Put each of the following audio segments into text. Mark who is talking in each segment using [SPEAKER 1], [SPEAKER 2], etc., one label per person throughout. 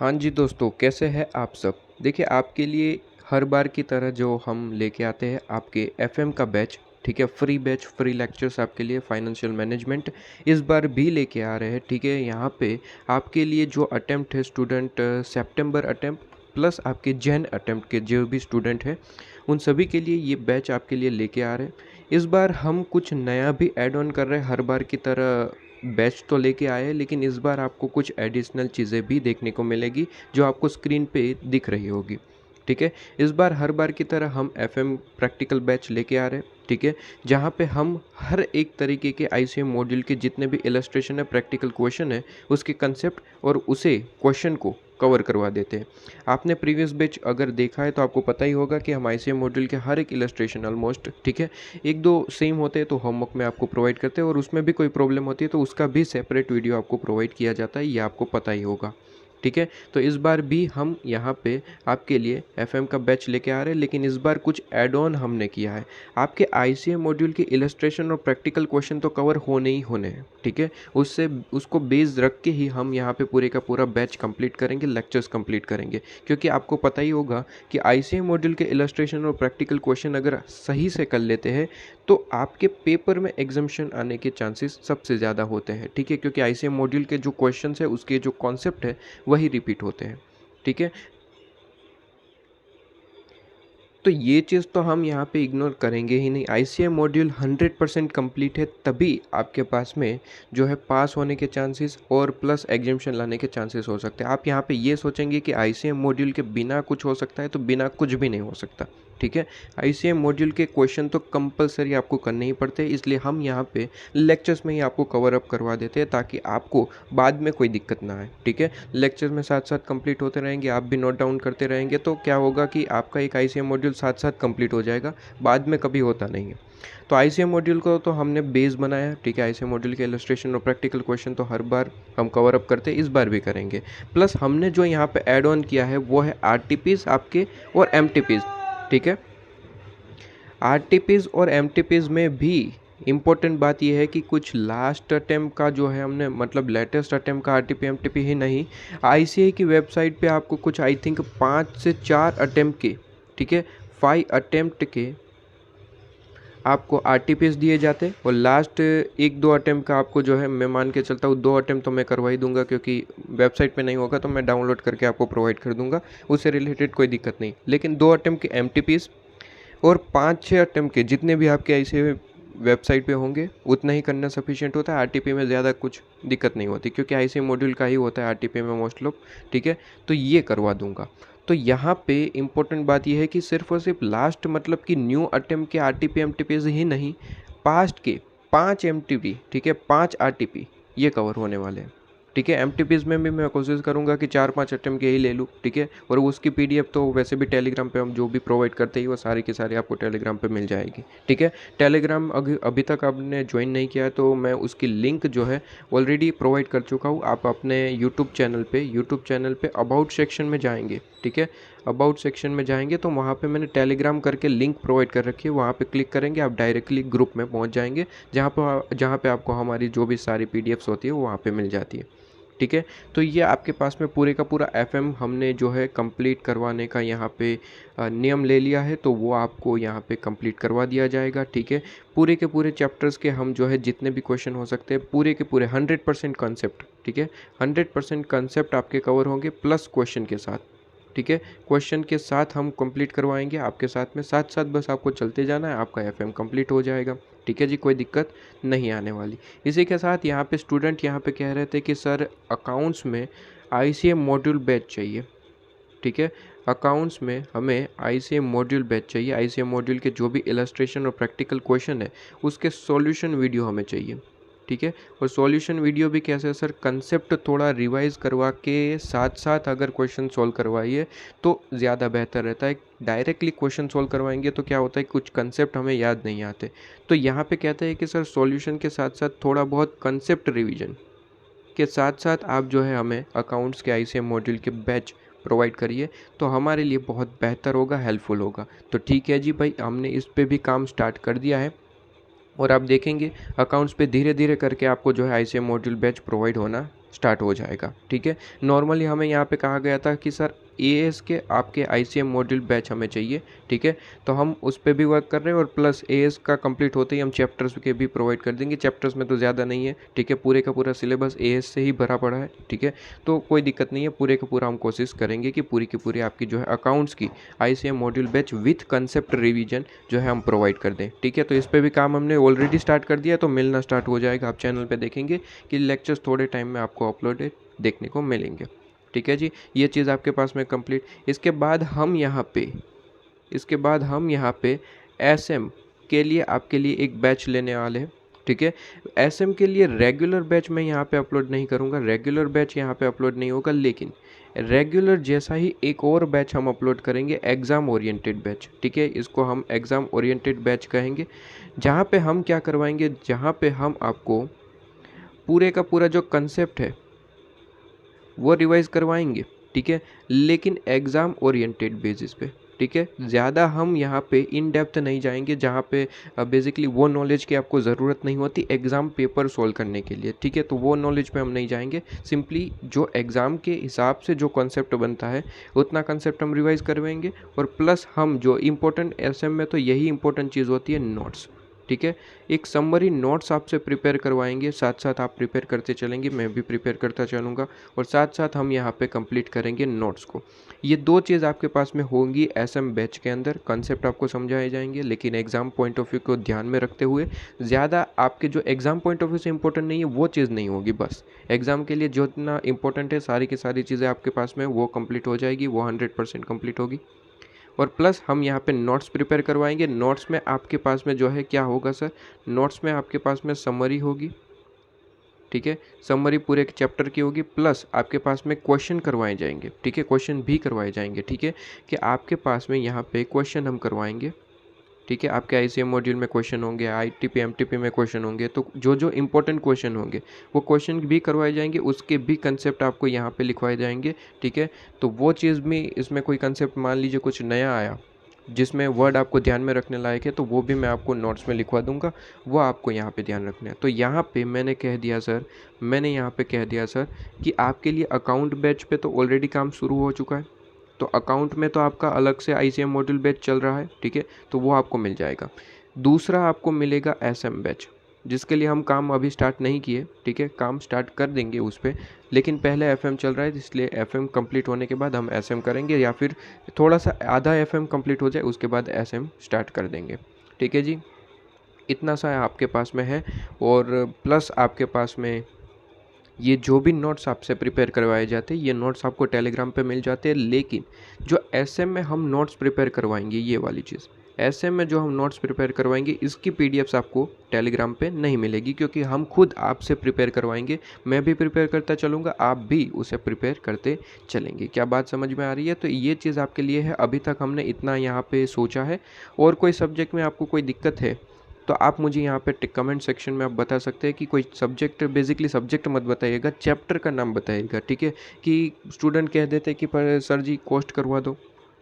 [SPEAKER 1] हाँ जी दोस्तों, कैसे हैं आप सब? देखिए आपके लिए हर बार की तरह जो हम लेके आते हैं आपके एफएम का बैच, ठीक है? फ्री बैच, फ्री लेक्चर्स आपके लिए फाइनेंशियल मैनेजमेंट इस बार भी लेके आ रहे हैं, ठीक है? यहाँ पे आपके लिए जो अटेम्प्ट है स्टूडेंट सितंबर अटेम्प्ट प्लस आपके जैन अटेम्प्ट के जो भी स्टूडेंट हैं, उन सभी के लिए ये बैच आपके लिए लेके आ रहे हैं। इस बार हम कुछ नया भी ऐड ऑन कर रहे हैं, हर बार की तरह बैच तो लेके आए हैं, लेकिन इस बार आपको कुछ एडिशनल चीज़ें भी देखने को मिलेगी जो आपको स्क्रीन पे दिख रही होगी, ठीक है? इस बार हर बार की तरह हम एफएम प्रैक्टिकल बैच लेके आ रहे हैं, ठीक है? जहाँ पे हम हर एक तरीके के आईसीएम मॉड्यूल के जितने भी इलस्ट्रेशन है, प्रैक्टिकल क्वेश्चन है, उसके कंसेप्ट और उसे क्वेश्चन को कवर करवा देते हैं। आपने प्रीवियस बैच अगर देखा है तो आपको पता ही होगा कि हम आईसीएम मॉड्यूल के हर एक इलस्ट्रेशन ऑलमोस्ट, ठीक है, एक दो सेम होते हैं तो होमवर्क में आपको प्रोवाइड करते हैं, और उसमें भी कोई प्रॉब्लम होती है तो उसका भी सेपरेट वीडियो आपको प्रोवाइड किया जाता है, ये आपको पता ही होगा, ठीक है? तो इस बार भी हम यहाँ पे आपके लिए एफएम का बैच लेके आ रहे हैं, लेकिन इस बार कुछ ऐड ऑन हमने किया है। आपके आईसीएम मॉड्यूल के इलस्ट्रेशन और प्रैक्टिकल क्वेश्चन तो कवर होने ही होने हैं, ठीक है? उससे उसको बेस रख के ही हम यहाँ पे पूरे का पूरा बैच कंप्लीट करेंगे, लेक्चर्स कंप्लीट करेंगे, क्योंकि आपको पता ही होगा कि आईसीएम मॉड्यूल के इलस्ट्रेशन और प्रैक्टिकल क्वेश्चन अगर सही से कर लेते हैं तो आपके पेपर में एग्जाम्शन आने के चांसेस सबसे ज़्यादा होते हैं, ठीक है? क्योंकि आईसीएम मॉड्यूल के जो क्वेश्चंस है उसके जो कॉन्सेप्ट है वही रिपीट होते हैं, ठीक है? तो ये चीज़ तो हम यहाँ पे इग्नोर करेंगे ही नहीं। आईसीएम मॉड्यूल 100% कंप्लीट है, तभी आपके पास में जो है पास होने के चांसेस और प्लस एग्जाम्शन लाने के चांसेस हो सकते हैं। आप यहाँ पे ये सोचेंगे कि आईसीएम मॉड्यूल के बिना कुछ हो सकता है, तो बिना कुछ भी नहीं हो सकता, ठीक है? आईसीएम मॉड्यूल के क्वेश्चन तो कंपलसरी आपको करने ही पड़ते हैं, इसलिए हम यहाँ पे लेक्चर्स में ही आपको कवर अप करवा देते हैं ताकि आपको बाद में कोई दिक्कत ना आए, ठीक है? लेक्चर्स में साथ साथ कंप्लीट होते रहेंगे, आप भी नोट डाउन करते रहेंगे, तो क्या होगा कि आपका एक आईसीएम मॉड्यूल साथ साथ कंप्लीट हो जाएगा, बाद में कभी होता नहीं है। तो आईसीएम मॉड्यूल को तो हमने बेस बनाया, ठीक है? आईसीएम मॉड्यूल के इलस्ट्रेशन और प्रैक्टिकल क्वेश्चन तो हर बार हम कवर अप करते हैं, इस बार भी करेंगे। प्लस हमने जो यहाँ पे ऐड ऑन किया है वो है आरटीपीज आपके और एमटीपीज, ठीक है? आरटीपीज और एमटीपीज में भी इम्पोर्टेंट बात यह है कि कुछ लास्ट अटेम्प्ट का जो है हमने, मतलब लेटेस्ट अटेम्प्ट का आरटीपी एमटीपी ही नहीं, आईसीएआई की वेबसाइट पे आपको कुछ आई थिंक 5 से 4 अटेम्प्ट के, ठीक है, 5 अटेम्प्ट के आपको आरटीपीज दिए जाते, और लास्ट एक दो अटेम्प्ट का आपको जो है, मैं मान के चलता हूँ 2 अटेम्प्ट तो मैं करवा ही दूंगा, क्योंकि वेबसाइट पे नहीं होगा तो मैं डाउनलोड करके आपको प्रोवाइड कर दूंगा, उससे रिलेटेड कोई दिक्कत नहीं। लेकिन 2 अटेम्प्ट के एमटीपीज और 5-6 अटेम्प्ट के जितने भी आपके ऐसे वेबसाइट पे होंगे उतना ही करना सफिशिएंट होता है। आरटीपी में ज़्यादा कुछ दिक्कत नहीं होती, क्योंकि आईसीएम मॉड्यूल का ही होता है आरटीपी में मोस्ट लोग, ठीक है? तो ये करवा दूंगा। तो यहाँ पे इम्पोर्टेंट बात यह है कि सिर्फ और सिर्फ लास्ट, मतलब कि न्यू अटेम्प्ट के आरटीपी एमटीपीज ही नहीं, पास्ट के 5 एमटीपी, ठीक है, 5 आरटीपी ये कवर होने वाले हैं, ठीक है? एमटीपीज में भी मैं कोशिश करूंगा कि 4-5 अटेम्प्ट के ही ले लूँ, ठीक है? और उसकी पीडीएफ तो वैसे भी टेलीग्राम पे हम जो भी प्रोवाइड करते हैं वो सारी की सारी आपको टेलीग्राम पे मिल जाएगी, ठीक है? टेलीग्राम अभी तक आपने ज्वाइन नहीं किया है तो मैं उसकी लिंक जो है ऑलरेडी प्रोवाइड कर चुका हूँ। आप अपने यूट्यूब चैनल पे अबाउट सेक्शन में जाएंगे, ठीक है? अबाउट सेक्शन में जाएंगे तो वहाँ पे मैंने टेलीग्राम करके लिंक प्रोवाइड कर रखी है, वहाँ पे क्लिक करेंगे आप डायरेक्टली ग्रुप में पहुँच जाएंगे, जहाँ पे आपको हमारी जो भी सारी पीडीएफ्स होती है वो वहाँ पे मिल जाती है, ठीक है? तो ये आपके पास में पूरे का पूरा एफएम हमने जो है कंप्लीट करवाने का यहाँ पे नियम ले लिया है, तो वो आपको यहाँ पे कंप्लीट करवा दिया जाएगा, ठीक है? पूरे के पूरे चैप्टर्स के हम जो है जितने भी क्वेश्चन हो सकते हैं पूरे के पूरे 100% कॉन्सेप्ट, ठीक है, 100% कॉन्सेप्ट आपके कवर होंगे प्लस क्वेश्चन के साथ, ठीक है? क्वेश्चन के साथ हम कंप्लीट करवाएंगे आपके साथ में, साथ साथ बस आपको चलते जाना है, आपका एफएम कंप्लीट हो जाएगा, ठीक है जी? कोई दिक्कत नहीं आने वाली। इसी के साथ यहाँ पे स्टूडेंट यहाँ पे कह रहे थे कि सर अकाउंट्स में आईसीएम मॉड्यूल बैच चाहिए, ठीक है? अकाउंट्स में हमें आईसीएम मॉड्यूल बैच चाहिए, आईसीएम मॉड्यूल के जो भी इलस्ट्रेशन और प्रैक्टिकल क्वेश्चन है उसके सॉल्यूशन वीडियो हमें चाहिए, ठीक है? और सॉल्यूशन वीडियो भी कैसे है सर, कंसेप्ट थोड़ा रिवाइज करवा के साथ साथ अगर क्वेश्चन सॉल्व करवाइए तो ज़्यादा बेहतर रहता है। डायरेक्टली क्वेश्चन सॉल्व करवाएंगे तो क्या होता है, कुछ कंसेप्ट हमें याद नहीं आते। तो यहाँ पे कहते हैं कि सर सॉल्यूशन के साथ साथ थोड़ा बहुत कंसेप्ट रिवीजन के साथ साथ आप जो है हमें अकाउंट्स के आईसीएम मॉड्यूल के बैच प्रोवाइड करिए, तो हमारे लिए बहुत बेहतर होगा, हेल्पफुल होगा। तो ठीक है जी भाई, हमने इस पे भी काम स्टार्ट कर दिया है, और आप देखेंगे अकाउंट्स पे धीरे धीरे करके आपको जो है आईसीएम मॉड्यूल बैच प्रोवाइड होना स्टार्ट हो जाएगा। ठीक है, नॉर्मली हमें यहाँ पे कहा गया था कि सर एएस के आपके आईसीएम मॉड्यूल बैच हमें चाहिए। ठीक है, तो हम उस पर भी वर्क कर रहे हैं और प्लस एएस का कंप्लीट होते ही हम चैप्टर्स के भी प्रोवाइड कर देंगे। चैप्टर्स में तो ज़्यादा नहीं है। ठीक है, पूरे का पूरा सिलेबस एएस से ही भरा पड़ा है। ठीक है, तो कोई दिक्कत नहीं है, पूरे का पूरा हम कोशिश करेंगे कि पूरी की पूरी आपकी जो है अकाउंट्स की ICM module batch with concept revision जो है हम प्रोवाइड कर दें। ठीक है, तो इस पर भी काम हमने ऑलरेडी स्टार्ट कर दिया, तो मिलना स्टार्ट हो जाएगा। आप चैनल पर देखेंगे कि लेक्चर्स थोड़े टाइम में आपको अपलोडेड देखने को मिलेंगे। ठीक है जी, ये चीज़ आपके पास में कंप्लीट। इसके बाद हम यहाँ पे एसएम के लिए आपके लिए एक बैच लेने वाले हैं। ठीक है, एसएम के लिए रेगुलर बैच मैं यहाँ पे अपलोड नहीं करूँगा, रेगुलर बैच यहाँ पे अपलोड नहीं होगा, लेकिन रेगुलर जैसा ही एक और बैच हम अपलोड करेंगे, एग्ज़ाम ओरिएंटेड बैच। ठीक है, इसको हम एग्ज़ाम ओरिएंटेड बैच कहेंगे, जहाँ पे हम क्या करवाएंगे, जहाँ पे हम आपको पूरे का पूरा जो कंसेप्ट है वो रिवाइज करवाएंगे। ठीक है, लेकिन एग्ज़ाम ओरिएंटेड बेसिस पे। ठीक है, ज़्यादा हम यहाँ पे इन डेप्थ नहीं जाएंगे, जहाँ पे बेसिकली वो नॉलेज की आपको ज़रूरत नहीं होती एग्ज़ाम पेपर सोल्व करने के लिए। ठीक है, तो वो नॉलेज पे हम नहीं जाएंगे, सिंपली जो एग्ज़ाम के हिसाब से जो कॉन्सेप्ट बनता है उतना कॉन्सेप्ट हम रिवाइज करवाएंगे। और प्लस हम जो इम्पोर्टेंट एसएम में तो यही इंपॉर्टेंट चीज़ होती है नोट्स। ठीक है, एक समरी नोट्स आपसे प्रिपेयर करवाएंगे, साथ साथ आप प्रिपेयर करते चलेंगे, मैं भी प्रिपेयर करता चलूँगा, और साथ साथ हम यहाँ पे कंप्लीट करेंगे नोट्स को। ये दो चीज़ आपके पास में होंगी एसएम बैच के अंदर। कंसेप्ट आपको समझाए जाएंगे, लेकिन एग्ज़ाम पॉइंट ऑफ व्यू को ध्यान में रखते हुए ज़्यादा आपके जो एग्ज़ाम पॉइंट ऑफ व्यू से इंपॉर्टेंट नहीं है वो चीज़ नहीं होगी। बस एग्ज़ाम के लिए जो इतना इंपॉर्टेंट है सारी की सारी चीज़ें आपके पास में वो कंप्लीट हो जाएगी, वो 100% कंप्लीट होगी। और प्लस हम यहाँ पे नोट्स प्रिपेयर करवाएंगे। नोट्स में आपके पास में जो है क्या होगा सर, नोट्स में आपके पास में समरी होगी। ठीक है, समरी पूरे चैप्टर की होगी, प्लस आपके पास में क्वेश्चन करवाए जाएंगे। ठीक है, क्वेश्चन भी करवाए जाएंगे। ठीक है, कि आपके पास में यहाँ पे क्वेश्चन हम करवाएंगे। ठीक है, आपके आईसीएम मॉड्यूल में क्वेश्चन होंगे, आईटीपी एमटीपी में क्वेश्चन होंगे, तो जो जो इंपॉर्टेंट क्वेश्चन होंगे वो क्वेश्चन भी करवाए जाएंगे, उसके भी कंसेप्ट आपको यहाँ पे लिखवाए जाएंगे। ठीक है, तो वो चीज़ भी इसमें कोई कंसेप्ट मान लीजिए कुछ नया आया जिसमें वर्ड आपको ध्यान में रखने लायक है, तो वो भी मैं आपको नोट्स में लिखवा दूंगा, वो आपको यहाँ पे ध्यान रखना है। तो यहाँ पे मैंने यहाँ पे कह दिया सर कि आपके लिए अकाउंट बैच पे तो ऑलरेडी काम शुरू हो चुका है, तो अकाउंट में तो आपका अलग से आईसीएम मॉड्यूल बैच चल रहा है। ठीक है, तो वो आपको मिल जाएगा। दूसरा आपको मिलेगा एसएम बैच, जिसके लिए हम काम अभी स्टार्ट नहीं किए। ठीक है, काम स्टार्ट कर देंगे उस पर, लेकिन पहले एफएम चल रहा है, इसलिए एफएम कंप्लीट होने के बाद हम एसएम करेंगे, या फिर थोड़ा सा आधा एफएम कंप्लीट हो जाए उसके बाद एसएम स्टार्ट कर देंगे। ठीक है जी, इतना सा आपके पास में है। और प्लस आपके पास में ये जो भी नोट्स आपसे प्रिपेयर करवाए जाते हैं, ये नोट्स आपको टेलीग्राम पे मिल जाते हैं, लेकिन जो एसएम में हम नोट्स प्रिपेयर करवाएंगे, ये वाली चीज़ एसएम में जो हम नोट्स प्रिपेयर करवाएंगे, इसकी पीडीएफ्स आपको टेलीग्राम पे नहीं मिलेगी, क्योंकि हम खुद आपसे प्रिपेयर करवाएंगे। मैं भी प्रिपेयर करता चलूँगा, आप भी उसे प्रिपेयर करते चलेंगे। क्या बात समझ में आ रही है? तो ये चीज़ आपके लिए है। अभी तक हमने इतना यहाँ पे सोचा है, और कोई सब्जेक्ट में आपको कोई दिक्कत है तो आप मुझे यहाँ पे कमेंट सेक्शन में आप बता सकते हैं कि कोई सब्जेक्ट, बेसिकली सब्जेक्ट मत बताइएगा, चैप्टर का नाम बताइएगा। ठीक है, कि स्टूडेंट कह देते हैं कि पर सर जी कॉस्ट करवा दो।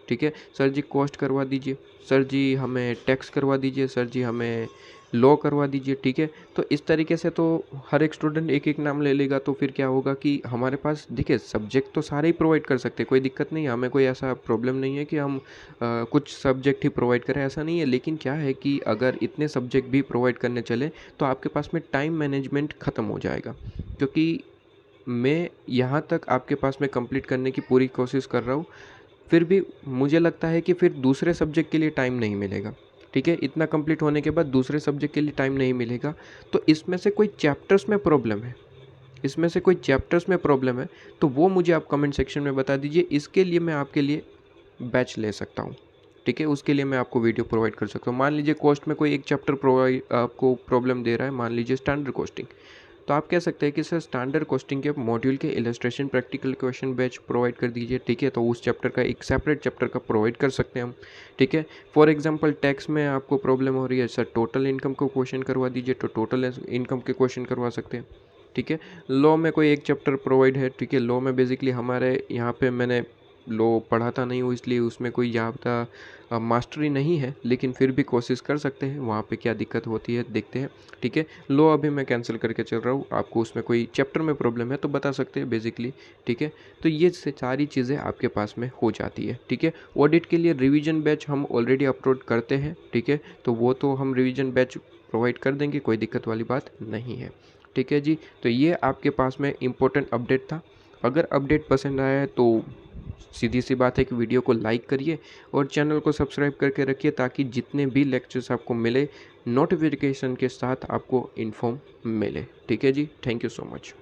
[SPEAKER 1] ठीक है, सर जी कॉस्ट करवा दीजिए, सर जी हमें टैक्स करवा दीजिए, सर जी हमें लॉ करवा दीजिए। ठीक है, तो इस तरीके से तो हर एक स्टूडेंट एक एक नाम ले लेगा, तो फिर क्या होगा कि हमारे पास देखिए सब्जेक्ट तो सारे ही प्रोवाइड कर सकते हैं, कोई दिक्कत नहीं है, हमें कोई ऐसा प्रॉब्लम नहीं है कि हम कुछ सब्जेक्ट ही प्रोवाइड करें, ऐसा नहीं है। लेकिन क्या है कि अगर इतने सब्जेक्ट भी प्रोवाइड करने चले तो आपके पास में टाइम मैनेजमेंट ख़त्म हो जाएगा, क्योंकि मैं यहाँ तक आपके पास में कंप्लीट करने की पूरी कोशिश कर रहा हूँ, फिर भी मुझे लगता है कि फिर दूसरे सब्जेक्ट के लिए टाइम नहीं मिलेगा। ठीक है, इतना कंप्लीट होने के बाद दूसरे सब्जेक्ट के लिए टाइम नहीं मिलेगा। तो इसमें से कोई चैप्टर्स में प्रॉब्लम है, तो वो मुझे आप कमेंट सेक्शन में बता दीजिए, इसके लिए मैं आपके लिए बैच ले सकता हूँ। ठीक है, उसके लिए मैं आपको वीडियो प्रोवाइड कर सकता हूँ। मान लीजिए कॉस्ट में कोई एक चैप्टर आपको प्रॉब्लम दे रहा है, मान लीजिए स्टैंडर्ड कॉस्टिंग, तो आप कह सकते हैं कि सर स्टैंडर्ड कॉस्टिंग के मॉड्यूल के illustration practical question batch provide कर दीजिए। ठीक है, तो उस चैप्टर का एक सेपरेट चैप्टर का प्रोवाइड कर सकते हैं हम। ठीक है, फॉर एग्जांपल टैक्स में आपको प्रॉब्लम हो रही है, सर टोटल इनकम को क्वेश्चन करवा दीजिए, तो टोटल इनकम के क्वेश्चन करवा सकते हैं। ठीक है, लॉ में कोई एक चैप्टर प्रोवाइड है। ठीक है, लॉ में बेसिकली हमारे यहाँ पे मैंने लो पढ़ाता नहीं हूँ, इसलिए उसमें कोई ज़्यादा मास्टरी नहीं है, लेकिन फिर भी कोशिश कर सकते हैं, वहाँ पे क्या दिक्कत होती है देखते हैं। ठीक है, लो अभी मैं कैंसिल करके चल रहा हूँ, आपको उसमें कोई चैप्टर में प्रॉब्लम है तो बता सकते हैं बेसिकली। ठीक है, तो ये सारी चीज़ें आपके पास में हो जाती है। ठीक है, ऑडिट के लिए रिवीजन बैच हम ऑलरेडी अपलोड करते हैं। ठीक है, तो वो तो हम रिवीजन बैच प्रोवाइड कर देंगे, कोई दिक्कत वाली बात नहीं है। ठीक है जी, तो ये आपके पास में इम्पोर्टेंट अपडेट था। अगर अपडेट पसंद आया है तो सीधी सी बात है कि वीडियो को लाइक करिए और चैनल को सब्सक्राइब करके रखिए, ताकि जितने भी लेक्चर्स आपको मिले नोटिफिकेशन के साथ आपको इन्फॉर्म मिले। ठीक है जी, थैंक यू सो मच।